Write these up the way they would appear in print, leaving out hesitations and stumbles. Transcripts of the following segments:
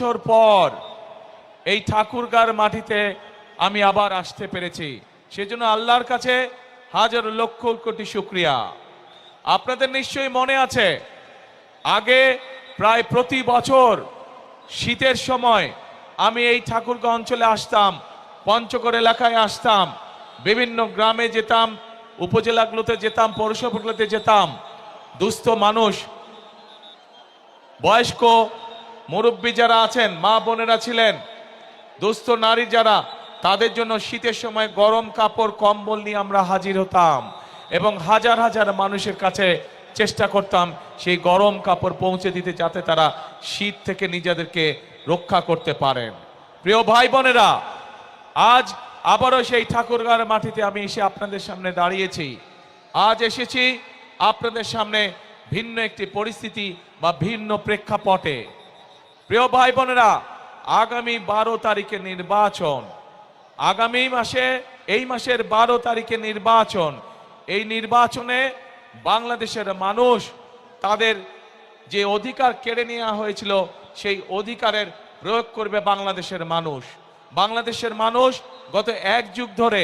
বছর পর এই ঠাকুরগাঁর মাটিতে আমি আবার আসতে পেরেছি, সেজন্য আল্লাহর কাছে হাজার লক্ষ কোটি শুকরিয়া। আপনাদের নিশ্চয়ই মনে আছে, আগে প্রায় প্রতি বছর শীতের সময় আমি এই ঠাকুরগাঁও অঞ্চলে আসতাম, পঞ্চগড় এলাকায় আসতাম, বিভিন্ন গ্রামে যেতাম, উপজেলাগুলোতে যেতাম, পৌরসভাগুলোতে যেতাম। দুস্থ মানুষ, বয়স্ক মুরব্বী যারা আছেন, মা বোনেরা ছিলেন, দুস্থ নারী যারা, তাদের জন্য শীতের সময় গরম কাপড় কম্বল নিয়ে আমরা হাজির হতাম এবং হাজার হাজার মানুষের কাছে চেষ্টা করতাম সেই গরম কাপড় পৌঁছে দিতে, যাতে তারা শীত থেকে নিজেদেরকে রক্ষা করতে পারেন। প্রিয় ভাই বোনেরা, আজ আবারও সেই ঠাকুরগাঁর মাটিতে আমি এসে আপনাদের সামনে দাঁড়িয়েছি। আজ এসেছি আপনাদের সামনে ভিন্ন একটি পরিস্থিতি বা ভিন্ন প্রেক্ষাপটে। প্রিয় ভাই বোনেরা, আগামী 12 তারিখে নির্বাচন, আগামী মাসে, এই মাসের 12 তারিখে নির্বাচন। এই নির্বাচনে বাংলাদেশের মানুষ তাদের যে অধিকার কেড়ে নেওয়া হয়েছিল সেই অধিকারের প্রয়োগ করবে বাংলাদেশের মানুষ। বাংলাদেশের মানুষ গত 1 যুগ ধরে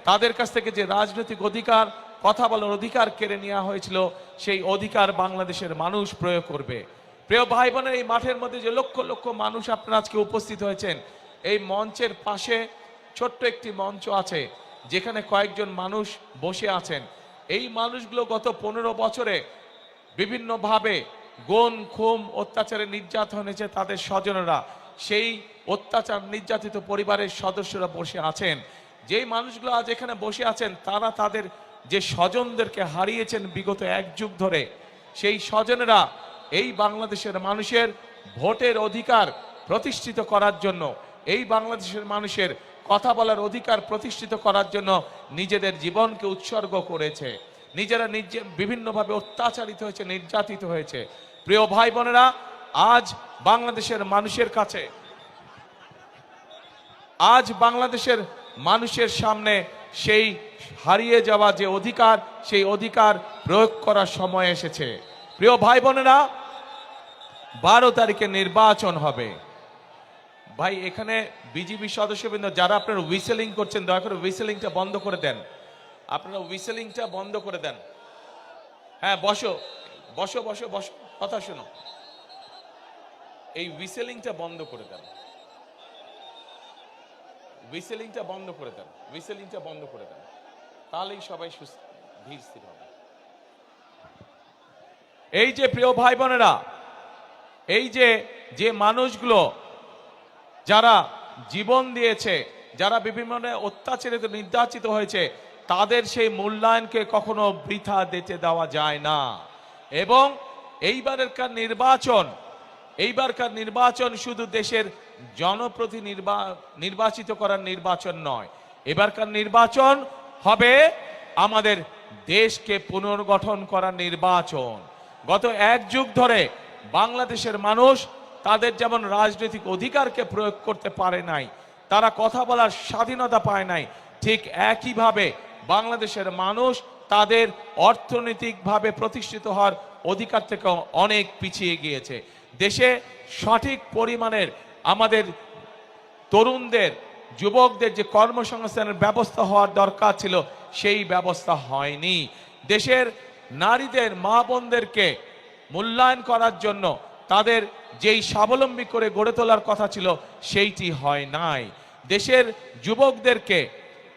তাদের কাছ থেকে যে রাজনৈতিক অধিকার, কথা বলার অধিকার কেড়ে নেওয়া হয়েছিল, সেই অধিকার বাংলাদেশের মানুষ প্রয়োগ করবে। প্রিয় ভাই বোনের, এই মাঠের মধ্যে যে লক্ষ লক্ষ মানুষ আপনারা আজকে উপস্থিত হয়েছেন, এই মঞ্চের পাশে ছোট্ট একটি মঞ্চ আছে যেখানে কয়েকজন মানুষ বসে আছেন। এই মানুষগুলো গত 15 বছরে বিভিন্নভাবে গুম খুন অত্যাচারে নির্যাতন হয়েছে, তাদের স্বজনেরা, সেই অত্যাচার নির্যাতিত পরিবারের সদস্যরা বসে আছেন। যেই মানুষগুলো আজ এখানে বসে আছেন, তারা তাদের যে স্বজনদেরকে হারিয়েছেন বিগত 1 যুগ ধরে, সেই স্বজনেরা এই বাংলাদেশের মানুষের ভোটের অধিকার প্রতিষ্ঠিত করার জন্য, এই বাংলাদেশের মানুষের কথা বলার অধিকার প্রতিষ্ঠিত করার জন্য নিজেদের জীবনকে উৎসর্গ করেছে। নিজেরা বিভিন্নভাবে অত্যাচারিত হয়েছে, নির্যাতিত হয়েছে। প্রিয় ভাই বোনেরা, আজ বাংলাদেশের মানুষের কাছে, আজ বাংলাদেশের মানুষের সামনে সেই হারিয়ে যাওয়া যে অধিকার, সেই অধিকার প্রয়োগ করার সময় এসেছে। প্রিয় ভাই বোনেরা, 12 তারিখে নির্বাচন হবে। ভাই, এখানে বিজিবি সদস্যবৃন্দ যারা আপনারা হুইসেলিং করছেন, দয়া করে হুইসেলিংটা বন্ধ করে দেন। আপনারা হুইসেলিংটা বন্ধ করে দেন। হ্যাঁ, বসো বসো বসো বসো, কথা শোনো। এই হুইসেলিংটা বন্ধ করে দেন, হুইসেলিংটা বন্ধ করে দেন, হুইসেলিংটা বন্ধ করে দেন, তাহলেই সবাই ধীর স্থির হবে। এই যে প্রিয় ভাই বোনেরা, এই যে মানুষগুলো যারা জীবন দিয়েছে, যারা বিভিন্ন অত্যাচারিত নির্যাতিত হয়েছে, তাদের সেই মূল্যায়নকে কখনো বৃথা দিতে দেওয়া যায় না। এবং এইবারকার নির্বাচন শুধু দেশের জনপ্রতিনিধি নির্বাচিত করার নির্বাচন নয়, এবারকার নির্বাচন হবে আমাদের দেশকে পুনর্গঠন করার নির্বাচন। গত 1 যুগ ধরে বাংলাদেশের মানুষ তাদের যেমন রাজনৈতিক অধিকারকে প্রয়োগ করতে পারে নাই, তারা কথা বলার স্বাধীনতা পায় নাই, ঠিক একইভাবে বাংলাদেশের মানুষ তাদের অর্থনৈতিকভাবে প্রতিষ্ঠিত হওয়ার অধিকার থেকে অনেক পিছিয়ে গিয়েছে। দেশে সঠিক পরিমাণের আমাদের তরুণদের, যুবকদের যে কর্মসংস্থানের ব্যবস্থা হওয়ার দরকার ছিল, সেই ব্যবস্থা হয়নি। দেশের নারীদের, মা বোনদেরকে মূল্যায়ন করার জন্য তাদের যেই স্বাবলম্বী করে গড়ে তোলার কথা ছিল, সেইটি হয় নাই। দেশের যুবকদেরকে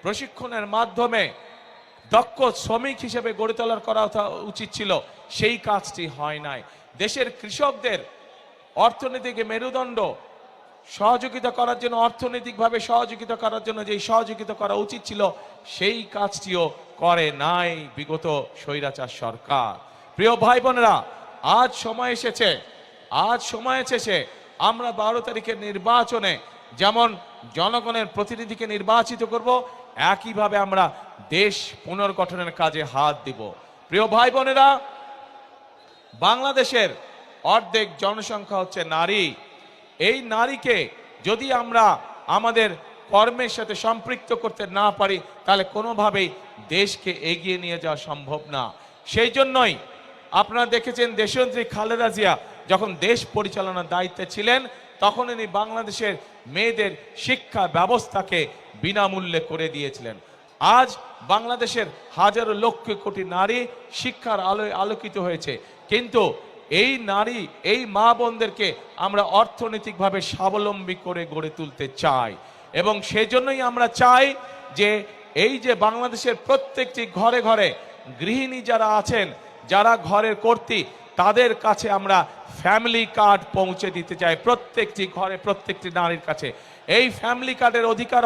প্রশিক্ষণের মাধ্যমে দক্ষ শ্রমিক হিসেবে গড়ে তোলার করা উচিত ছিল, সেই কাজটি হয় নাই। দেশের কৃষকদের অর্থনৈতিক মেরুদণ্ড সহযোগিতা করার জন্য, অর্থনৈতিকভাবে সহযোগিতা করার জন্য যেই সহযোগিতা করা উচিত ছিল, সেই কাজটিও করে নাই বিগত স্বৈরাচার সরকার। প্রিয় ভাই বোনেরা, আজ সময় এসেছে আমরা 12 তারিখের নির্বাচনে যেমন জনগণের প্রতিনিধিকে নির্বাচিত করব, একইভাবে আমরা দেশ পুনর্গঠনের কাজে হাত দিব। প্রিয় ভাই বোনেরা, বাংলাদেশের অর্ধেক জনসংখ্যা হচ্ছে নারী। এই নারীকে যদি আমরা আমাদের কর্মের সাথে সম্পৃক্ত করতে না পারি, তাহলে কোনোভাবেই দেশকে এগিয়ে নিয়ে যাওয়া সম্ভব না। সেই জন্যই আপনারা দেখেছেন দেশনেত্রী খালেদা জিয়া যখন দেশ পরিচালনার দায়িত্বে ছিলেন, তখন ইনি বাংলাদেশের মেয়েদের শিক্ষা ব্যবস্থাকে বিনামূল্যে করে দিয়েছিলেন। আজ বাংলাদেশের হাজারো লক্ষ কোটি নারী শিক্ষার আলোয় আলোকিত হয়েছে, কিন্তু এই নারী, এই মা বোনদেরকে আমরা অর্থনৈতিকভাবে স্বাবলম্বী করে গড়ে তুলতে চাই। এবং সেজন্যই আমরা চাই যে এই যে বাংলাদেশের প্রত্যেকটি ঘরে ঘরে গৃহিণী যারা আছেন, যারা ঘরের কর্ত্রী, তাদের কাছে আমরা ফ্যামিলি কার্ড পৌঁছে দিতে চাই, প্রত্যেকটি ঘরে প্রত্যেকটি নারীর কাছে। এই ফ্যামিলি কার্ডের অধিকার